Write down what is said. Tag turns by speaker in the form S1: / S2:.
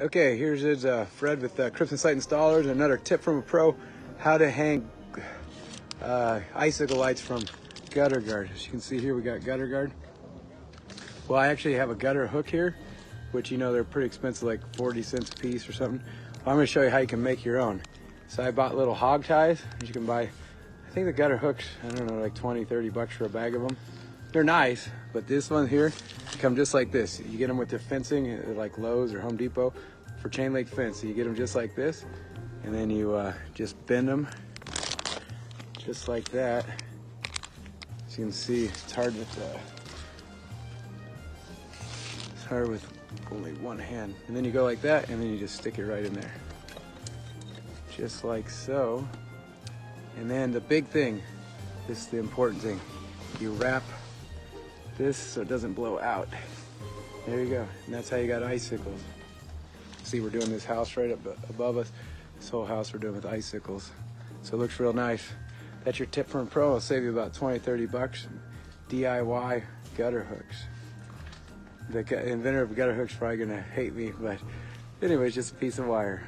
S1: Okay, here's Fred with Crips and Site Installers. Another tip from a pro: how to hang icicle lights from gutter guard. As you can see here, we got gutter guard. Well, I actually have a gutter hook here, which, you know, they're pretty expensive, like 40 cents a piece or something. Well, I'm going to show you how you can make your own. So I bought little hog ties. You can buy, I think the gutter hooks, I don't know, like 20, 30 bucks for a bag of them. They're nice, but this one here come just like this. You get them with the fencing at like Lowe's or Home Depot for chain link fence. So you get them just like this, and then you just bend them just like that. As you can see, it's hard with only one hand. And then you go like that, and then you just stick it right in there, just like so. And then the big thing, this is the important thing, you wrap this so it doesn't blow out. There you go, and that's how you got icicles. See, we're doing this house right up above us. This whole house we're doing with icicles, so it looks real nice. That's your tip from a pro. It'll save you about 20, 30 bucks. DIY gutter hooks. The inventor of gutter hooks is probably gonna hate me, but anyways, just a piece of wire.